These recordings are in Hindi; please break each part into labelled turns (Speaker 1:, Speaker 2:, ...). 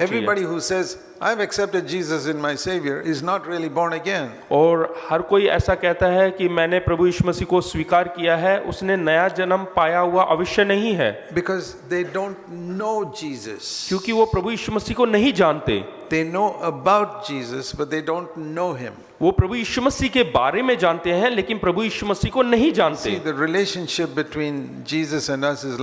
Speaker 1: होनी चाहिए।
Speaker 2: Everybody who says, I've accepted Jesus in my Savior is not really born again.
Speaker 1: और हर कोई ऐसा कहता है कि मैंने प्रभु यीशु मसीह को स्वीकार किया है, उसने नया जन्म पाया हुआ अवश्य नहीं है,
Speaker 2: Because they don't know Jesus.
Speaker 1: क्योंकि वो प्रभु यीशु मसीह को नहीं जानते।
Speaker 2: They know about Jesus, but they don't know Him.
Speaker 1: वो प्रभु यीशु मसीह के बारे में जानते हैं, लेकिन प्रभु यीशु मसीह को नहीं जानते।
Speaker 2: See, the relationship between Jesus and us is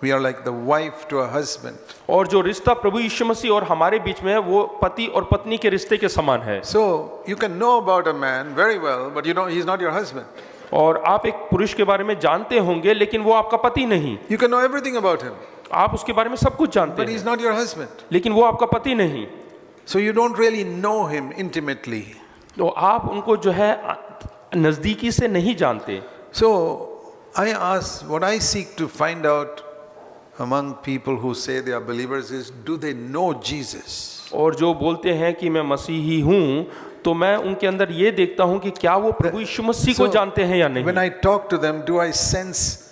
Speaker 2: we are like the wife to a husband.
Speaker 1: और जो रिश्ता प्रभु यीशु मसीह और हमारे बीच में है, वो पति और पत्नी के रिश्ते के समान है।
Speaker 2: So you can know about a man very well, but you know he's not your husband.
Speaker 1: और आप एक पुरुष के बारे में जानते होंगे, लेकिन वो आपका पति नहीं।
Speaker 2: You can know everything about him,
Speaker 1: आप उसके बारे में सब कुछ जानते
Speaker 2: but he's
Speaker 1: हैं,
Speaker 2: not your husband.
Speaker 1: लेकिन वो आपका पति नहीं।
Speaker 2: So you don't really know him intimately.
Speaker 1: तो आप उनको जो है नजदीकी से नहीं जानते।
Speaker 2: So what I seek to find out among people who say they are believers is, do they know Jesus?
Speaker 1: और जो बोलते हैं कि मैं मसीही हूँ, तो मैं उनके अंदर ये देखता हूँ कि क्या वो प्रभु यीशु मसीह को जानते हैं या नहीं।
Speaker 2: When I talk to them, do I sense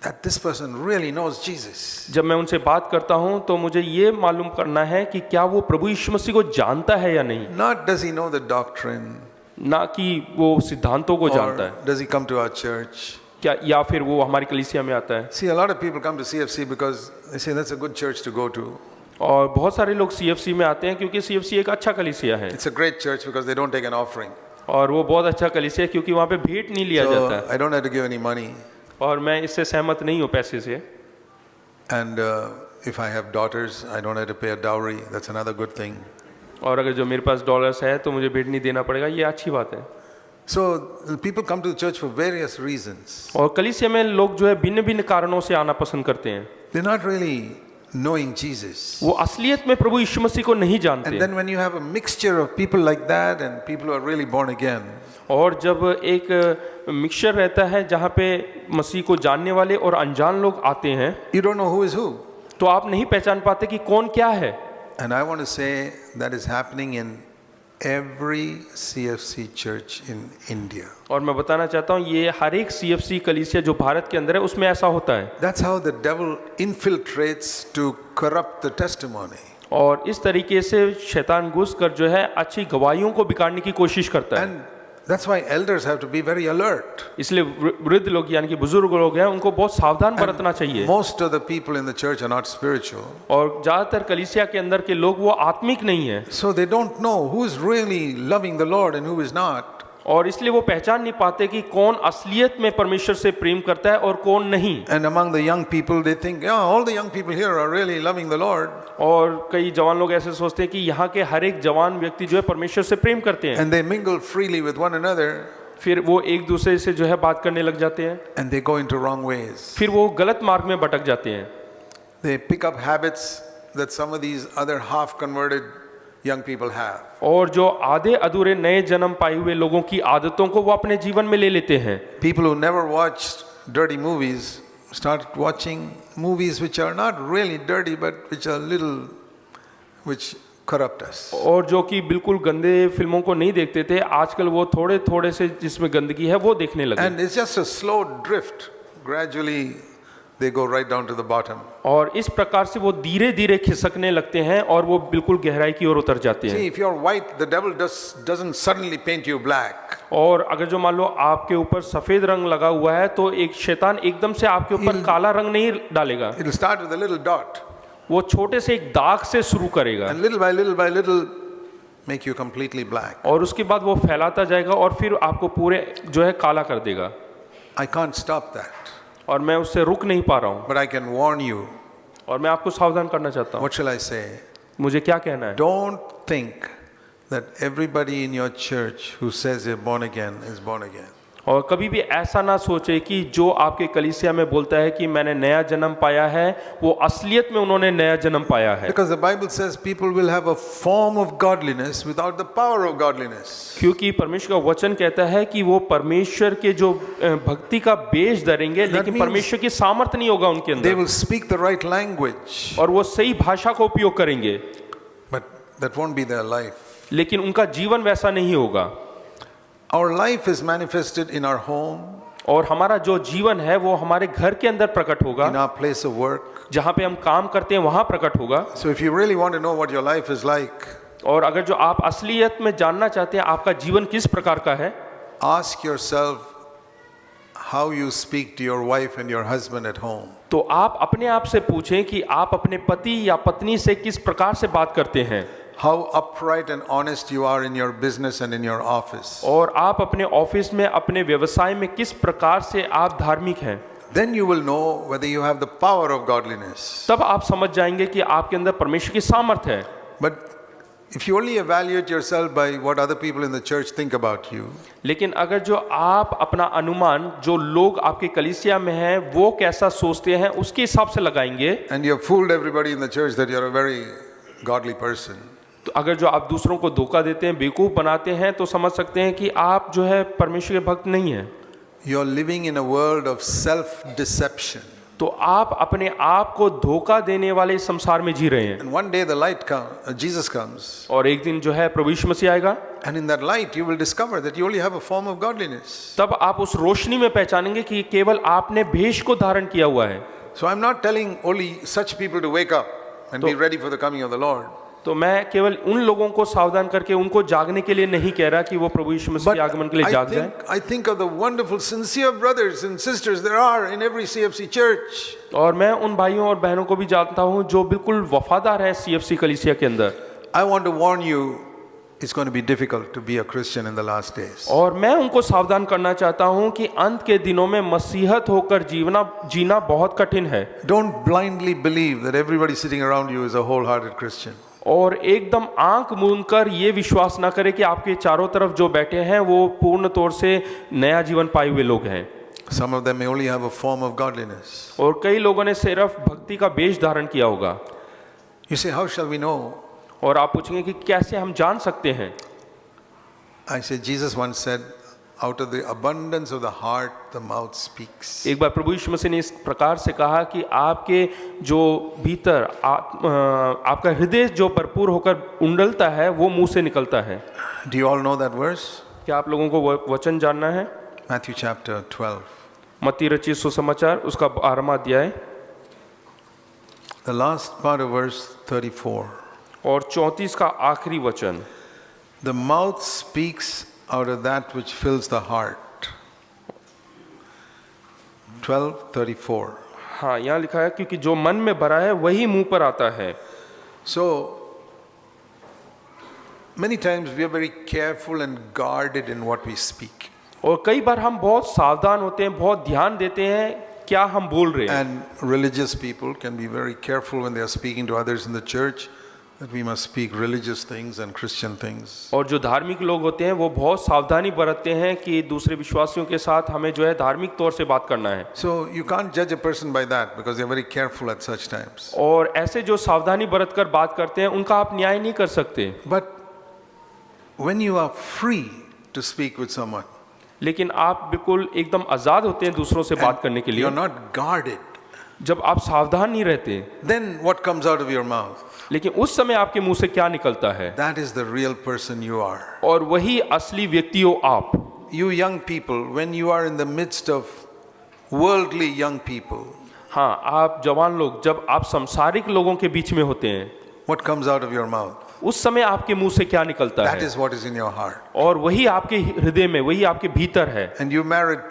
Speaker 2: that this person really knows Jesus?
Speaker 1: जब मैं उनसे बात करता हूँ तो मुझे ये मालूम करना है कि क्या वो प्रभु यीशु मसीह को जानता है या नहीं।
Speaker 2: Not does he know the doctrine,
Speaker 1: ना कि वो सिद्धांतों को जानता
Speaker 2: or
Speaker 1: है,
Speaker 2: does he come to our church?
Speaker 1: क्या या फिर वो हमारी कलीसिया में आता है।
Speaker 2: See, a lot of people come to CFC because they say that's a good church to go to.
Speaker 1: और बहुत सारे लोग CFC में आते हैं क्योंकि CFC एक अच्छा कलीसिया है,
Speaker 2: It's a great church because they don't take an offering.
Speaker 1: और वो बहुत अच्छा कलीसिया है क्योंकि वहाँ पे भेंट नहीं लिया
Speaker 2: So
Speaker 1: जाता है।
Speaker 2: I don't have to give any money.
Speaker 1: और मैं इससे सहमत नहीं हूँ पैसे से।
Speaker 2: And if I have daughters, I don't have to pay a dowry. That's another good thing.
Speaker 1: और अगर जो मेरे पास डॉलर्स है तो मुझे भेंट नहीं देना पड़ेगा, ये अच्छी बात है।
Speaker 2: So people come to the church for various reasons.
Speaker 1: और कलीसिया में लोग जो है भिन्न भिन्न कारणों से आना पसंद करते हैं।
Speaker 2: They're not really knowing Jesus.
Speaker 1: वो असलियत में प्रभु यीशु मसीह को नहीं जानते।
Speaker 2: And then when you have a mixture of people like that and people who are really born again,
Speaker 1: और जब एक मिक्सचर रहता है जहाँ पे मसीह को जानने वाले और अनजान लोग आते हैं,
Speaker 2: you don't know who is who.
Speaker 1: तो आप नहीं पहचान पाते कि कौन क्या है।
Speaker 2: And I want to say that is happening in every CFC church in India.
Speaker 1: और मैं बताना चाहता हूँ ये हर एक CFC कलीसिया जो भारत के अंदर है उसमें ऐसा होता है।
Speaker 2: That's how the devil infiltrates to corrupt the testimony.
Speaker 1: और इस तरीके से शैतान घुस कर जो है अच्छी गवाहियों को बिगाड़ने की कोशिश करता है।
Speaker 2: And that's why elders have to be very alert.
Speaker 1: इसलिए वृद्ध लोग यानी कि बुजुर्ग लोग हैं, उनको बहुत सावधान बरतना चाहिए।
Speaker 2: Most of the people in the church are not spiritual.
Speaker 1: और ज़्यादातर कलीसिया के अंदर के लोग वो आत्मिक नहीं है,
Speaker 2: So they don't know who is really loving the Lord and who is not.
Speaker 1: और इसलिए वो पहचान नहीं पाते कि कौन असलियत में परमेश्वर से प्रेम करता है और कौन नहीं।
Speaker 2: And among the young people, they think, yeah, all the young people here are really loving the Lord.
Speaker 1: और कई जवान लोग ऐसे सोचते हैं कि यहाँ के हर एक जवान व्यक्ति जो है परमेश्वर से प्रेम करते हैं,
Speaker 2: And they mingle freely with one another
Speaker 1: फिर वो एक दूसरे से जो है बात करने लग जाते हैं,
Speaker 2: and they go into wrong ways.
Speaker 1: फिर वो गलत मार्ग में भटक जाते हैं।
Speaker 2: They pick up habits that some of these other half-converted young people have.
Speaker 1: और जो आधे अधूरे नए जन्म पाए हुए लोगों की आदतों को वो अपने जीवन में ले लेते हैं।
Speaker 2: People who never watched dirty movies start watching movies which are not really dirty but which corrupt us.
Speaker 1: और जो कि बिल्कुल गंदे फिल्मों को नहीं देखते थे, आजकल वो थोड़े थोड़े से जिसमें गंदगी है वो देखने लगे।
Speaker 2: And it's just a slow drift. Gradually they go right down to the bottom.
Speaker 1: और इस प्रकार से वो धीरे धीरे खिसकने लगते हैं और वो बिल्कुल गहराई की ओर उतर जाते हैं।
Speaker 2: See, if you're white, the devil doesn't suddenly paint you black.
Speaker 1: और अगर जो मान लो आपके ऊपर सफेद रंग लगा हुआ है तो एक शैतान एकदम से आपके ऊपर काला रंग नहीं डालेगा।
Speaker 2: It'll start with a little dot.
Speaker 1: वो छोटे से एक दाग से शुरू करेगा
Speaker 2: And little by little make you completely black.
Speaker 1: और उसके बाद वो फैलाता जाएगा और फिर आपको पूरे जो है काला कर देगा।
Speaker 2: I can't stop that.
Speaker 1: और मैं उससे रुक नहीं पा रहा हूँ,
Speaker 2: But I can warn you.
Speaker 1: और मैं आपको सावधान करना चाहता हूँ।
Speaker 2: What shall I say?
Speaker 1: मुझे क्या कहना है?
Speaker 2: Don't think that everybody in your church who says they're born again is born again.
Speaker 1: और कभी भी ऐसा ना सोचे कि जो आपके कलीसिया में बोलता है कि मैंने नया जन्म पाया है, वो असलियत में उन्होंने नया जन्म पाया है।
Speaker 2: Because the Bible says people will have a form of godliness without the power of godliness.
Speaker 1: क्योंकि परमेश्वर का वचन कहता है कि वो परमेश्वर के जो भक्ति का बेज धरेंगे, लेकिन परमेश्वर की सामर्थ नहीं होगा उनके
Speaker 2: They
Speaker 1: अंदर,
Speaker 2: will speak the right language,
Speaker 1: और वो सही भाषा का उपयोग करेंगे,
Speaker 2: but that won't be their life.
Speaker 1: लेकिन उनका जीवन वैसा नहीं होगा।
Speaker 2: Our life is manifested in our home.
Speaker 1: और हमारा जो जीवन है वो हमारे घर के अंदर प्रकट
Speaker 2: in
Speaker 1: होगा,
Speaker 2: our place of work.
Speaker 1: जहाँ पे हम काम करते हैं वहाँ प्रकट होगा।
Speaker 2: So if you really want to know what your life is like,
Speaker 1: और अगर जो आप असलियत में जानना चाहते हैं आपका जीवन किस प्रकार का है,
Speaker 2: ask yourself how you speak to your wife and your husband at home.
Speaker 1: तो आप अपने आप से पूछें कि आप अपने पति या पत्नी से किस प्रकार से बात करते हैं,
Speaker 2: How upright and honest you are in your business and in your office.
Speaker 1: और आप अपने ऑफिस में अपने व्यवसाय में किस प्रकार से आप धार्मिक हैं।
Speaker 2: Then you will know whether you have the power of godliness.
Speaker 1: तब आप समझ जाएंगे कि आपके अंदर परमेश्वर की सामर्थ है।
Speaker 2: But if you only evaluate yourself by what other people in the church think about you,
Speaker 1: लेकिन अगर जो आप अपना अनुमान जो लोग आपके कलीसिया में हैं वो कैसा सोचते हैं उसके हिसाब से लगाएंगे,
Speaker 2: and you have fooled everybody in the church that you're a very godly person,
Speaker 1: तो अगर जो आप दूसरों को धोखा देते हैं, बेवकूफ़ बनाते हैं, तो समझ सकते हैं कि आप जो है परमेश्वर के भक्त नहीं हैं।
Speaker 2: you're living in a world of self-deception.
Speaker 1: तो आप अपने आप को धोखा देने वाले इस संसार में जी रहे हैं।
Speaker 2: And one day the light comes, Jesus comes,
Speaker 1: और एक दिन जो है प्रभु यीशु मसीह आएगा,
Speaker 2: and in that light you will discover that you only have a form of godliness.
Speaker 1: तब आप उस रोशनी में पहचानेंगे कि केवल आपने भेष को धारण किया हुआ है।
Speaker 2: So I'm not telling only such people to wake up and be ready for the coming of the Lord.
Speaker 1: तो मैं केवल उन लोगों को सावधान करके उनको जागने के लिए नहीं कह रहा कि वो प्रभु यीशु मसीह
Speaker 2: But
Speaker 1: के आगमन के लिए जाग जाएं।
Speaker 2: I think of the wonderful, sincere brothers and sisters there are in every CFC church.
Speaker 1: और मैं उन भाइयों और बहनों को भी जानता हूं जो बिल्कुल वफादार है CFC कलीसिया के अंदर।
Speaker 2: I want to warn you, it's going to be difficult to be a Christian in the last days.
Speaker 1: और मैं उनको सावधान करना चाहता हूं कि अंत के दिनों में मसीहत होकर जीना बहुत कठिन है।
Speaker 2: Don't blindly believe that everybody sitting around you is a wholehearted Christian.
Speaker 1: और एकदम आंख मूंद कर ये विश्वास ना करें कि आपके चारों तरफ जो बैठे हैं वो पूर्ण तौर से नया जीवन पाए हुए लोग हैं।
Speaker 2: Some of them may only have a form of godliness.
Speaker 1: और कई लोगों ने सिर्फ भक्ति का वेश धारण किया होगा।
Speaker 2: You say, how shall we know?
Speaker 1: और आप पूछेंगे कि कैसे हम जान सकते हैं।
Speaker 2: I say, Jesus once said, out of the abundance of the heart, the mouth speaks.
Speaker 1: एक बार प्रभु यीशु मसीह ने इस प्रकार से कहा कि आपके जो भीतर आपका हृदय जो भरपूर होकर उंडलता है वो मुंह से निकलता है।
Speaker 2: Do you all know that verse?
Speaker 1: क्या आप लोगों को वचन जानना है?
Speaker 2: Matthew chapter 12.
Speaker 1: मत्ती रचित सुसमाचार उसका 12वां अध्याय
Speaker 2: The last part of verse 34.
Speaker 1: और 34 का आखिरी वचन।
Speaker 2: The mouth speaks out of that which fills the heart. 12:34.
Speaker 1: हाँ, यहाँ लिखा है क्योंकि जो मन में भरा है वही मुंह पर आता है।
Speaker 2: So many times we are very careful and guarded in what we speak.
Speaker 1: और कई बार हम बहुत सावधान होते हैं, बहुत ध्यान देते हैं क्या हम बोल रहे हैं।
Speaker 2: And religious people can be very careful when they are speaking to others in the church that we must speak religious things and Christian things.
Speaker 1: और जो धार्मिक लोग होते हैं वो बहुत सावधानी बरतते हैं कि दूसरे विश्वासियों के साथ हमें जो है धार्मिक तौर से बात करना है।
Speaker 2: So you can't judge a person by that because they are very careful at such times.
Speaker 1: और ऐसे जो सावधानी बरत कर बात करते हैं उनका आप न्याय नहीं कर सकते।
Speaker 2: But when you are free to speak with someone,
Speaker 1: लेकिन आप बिल्कुल एकदम आज़ाद होते हैं दूसरों से बात करने के
Speaker 2: you are
Speaker 1: लिए,
Speaker 2: not guarded,
Speaker 1: जब आप सावधान नहीं रहते,
Speaker 2: then what comes out of your mouth?
Speaker 1: लेकिन उस समय आपके मुंह से क्या निकलता है,
Speaker 2: That is the real person you are.
Speaker 1: और वही असली व्यक्ति हो आप।
Speaker 2: You young people, when you are in the midst of worldly young people,
Speaker 1: हाँ, आप जवान लोग जब आप सांसारिक लोगों के बीच में होते हैं,
Speaker 2: what comes out of your mouth?
Speaker 1: उस समय आपके मुंह से क्या निकलता
Speaker 2: That
Speaker 1: है,
Speaker 2: is what is in your heart.
Speaker 1: और वही आपके हृदय में, वही आपके भीतर है।
Speaker 2: And you married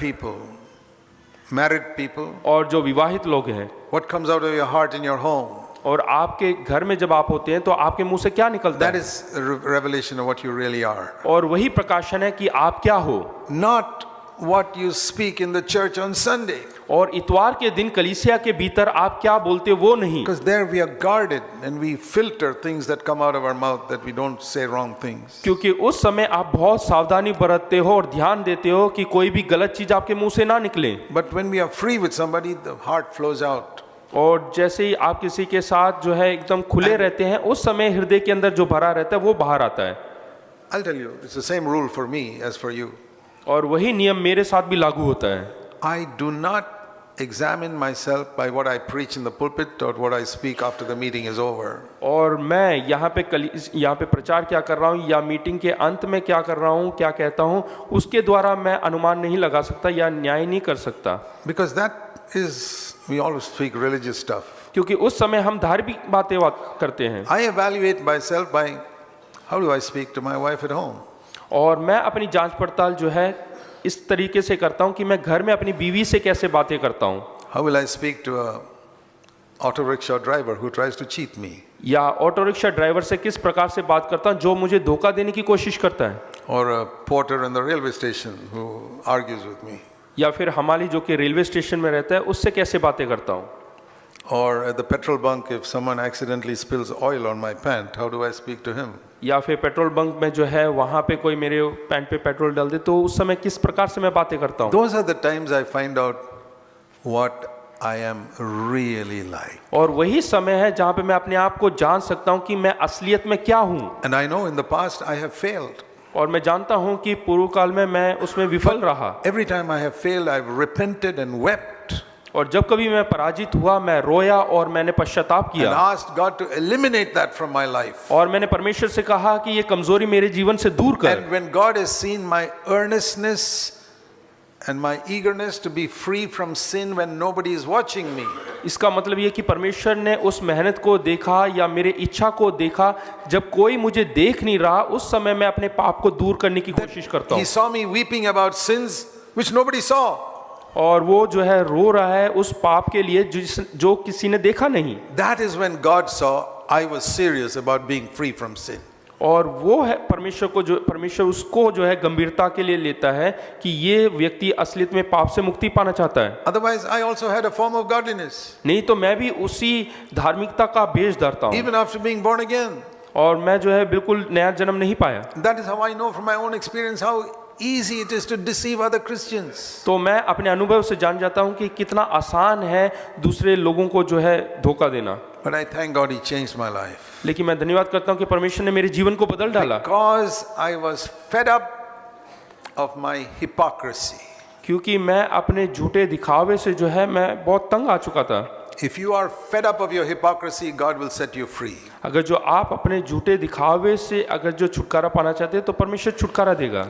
Speaker 2: people,
Speaker 1: और जो विवाहित लोग हैं,
Speaker 2: what comes out of your heart in your home?
Speaker 1: और आपके घर में जब आप होते हैं तो आपके मुंह से क्या निकलता
Speaker 2: That
Speaker 1: है,
Speaker 2: is a revelation of what you really are.
Speaker 1: और वही प्रकाशन है कि आप क्या हो।
Speaker 2: Not what you speak in the church on Sunday.
Speaker 1: और इतवार के दिन कलीसिया के भीतर आप क्या बोलते हो वो नहीं,
Speaker 2: Because there we are guarded and we filter things that come out of our mouth that we don't say wrong things.
Speaker 1: क्योंकि उस समय आप बहुत सावधानी बरतते हो और ध्यान देते हो कि कोई भी गलत चीज आपके मुंह से ना निकले।
Speaker 2: But when we are free with somebody, the heart flows out.
Speaker 1: और जैसे ही आप किसी के साथ जो है एकदम खुले रहते हैं, उस समय हृदय के अंदर जो भरा रहता है वो बाहर आता है।
Speaker 2: I'll tell you, it's the same rule for me as for you.
Speaker 1: और वही नियम मेरे साथ भी लागू होता है।
Speaker 2: I do not examine myself by what I preach in the pulpit or what I speak after the meeting is over.
Speaker 1: और मैं यहाँ पे प्रचार क्या कर रहा हूँ या मीटिंग के अंत में क्या कर रहा हूँ, क्या कहता हूँ, उसके द्वारा मैं अनुमान नहीं लगा सकता या न्याय नहीं कर सकता,
Speaker 2: Because that is, we always speak religious stuff.
Speaker 1: क्योंकि उस समय हम धार्मिक बातें करते हैं।
Speaker 2: I evaluate myself by how do I speak to my wife at home?
Speaker 1: और मैं अपनी जांच पड़ताल जो है इस तरीके से करता हूँ कि मैं घर में अपनी बीवी से कैसे बातें करता हूँ,
Speaker 2: How will I speak to a auto rickshaw driver who tries to cheat me?
Speaker 1: या ऑटो रिक्शा ड्राइवर से किस प्रकार से बात करता हूँ जो मुझे धोखा देने की कोशिश करता है,
Speaker 2: Or a porter in the railway station who argues with me?
Speaker 1: या फिर हमारी जो कि रेलवे स्टेशन में रहता है उससे कैसे बातें करता हूँ,
Speaker 2: Or at the petrol bunk, if someone accidentally spills oil on my pant, how do I speak to him?
Speaker 1: या फिर पेट्रोल बंक में जो है वहाँ पे कोई मेरे पैंट पे पेट्रोल डाल दे तो उस समय किस प्रकार से मैं बातें करता हूँ।
Speaker 2: Those are the times I find out what I am really like.
Speaker 1: और वही समय है जहाँ पे मैं अपने आप को जान सकता हूँ कि मैं असलियत में क्या हूँ।
Speaker 2: And I know in the past I have failed.
Speaker 1: और मैं जानता हूँ कि पूर्व काल में मैं उसमें विफल रहा,
Speaker 2: Every time I have failed, I've repented and wept
Speaker 1: और जब कभी मैं पराजित हुआ मैं रोया और मैंने पश्चाताप
Speaker 2: and
Speaker 1: किया,
Speaker 2: asked God to eliminate that from my life.
Speaker 1: और मैंने परमेश्वर से कहा कि ये कमजोरी मेरे जीवन से दूर कर।
Speaker 2: And when God has seen my earnestness and my eagerness to be free from sin when nobody is watching me,
Speaker 1: इसका मतलब ये कि परमेश्वर ने उस मेहनत को देखा या मेरे इच्छा को देखा जब कोई मुझे देख नहीं रहा, उस समय मैं अपने पाप को दूर करने की कोशिश करता
Speaker 2: He
Speaker 1: हूँ।
Speaker 2: saw me weeping about sins which nobody saw.
Speaker 1: और वो जो है रो रहा है उस पाप के लिए जो किसी ने देखा नहीं।
Speaker 2: That is when God saw I was serious about being free from sin.
Speaker 1: और वो है परमेश्वर उसको जो है गंभीरता के लिए लेता है कि ये व्यक्ति असलियत में पाप से मुक्ति पाना चाहता है।
Speaker 2: Otherwise, I also had a form of godliness.
Speaker 1: नहीं तो मैं भी उसी धार्मिकता का भेष धरता हूँ,
Speaker 2: Even after being born again.
Speaker 1: और मैं जो है बिल्कुल नया जन्म नहीं पाया।
Speaker 2: That is how I know from my own experience how easy it is to deceive other Christians.
Speaker 1: तो मैं अपने अनुभव से जान जाता हूँ कि कितना आसान है दूसरे लोगों को जो है धोखा देना।
Speaker 2: But I thank God He changed my life.
Speaker 1: लेकिन मैं धन्यवाद करता हूँ कि परमेश्वर ने मेरे जीवन को बदल डाला,
Speaker 2: Because I was fed up of my hypocrisy.
Speaker 1: क्योंकि मैं अपने झूठे दिखावे से जो है मैं बहुत तंग आ चुका था।
Speaker 2: If you are fed up of your hypocrisy, God will set you free.
Speaker 1: अगर जो आप अपने झूठे दिखावे से अगर जो छुटकारा पाना चाहते हैं तो परमेश्वर छुटकारा देगा।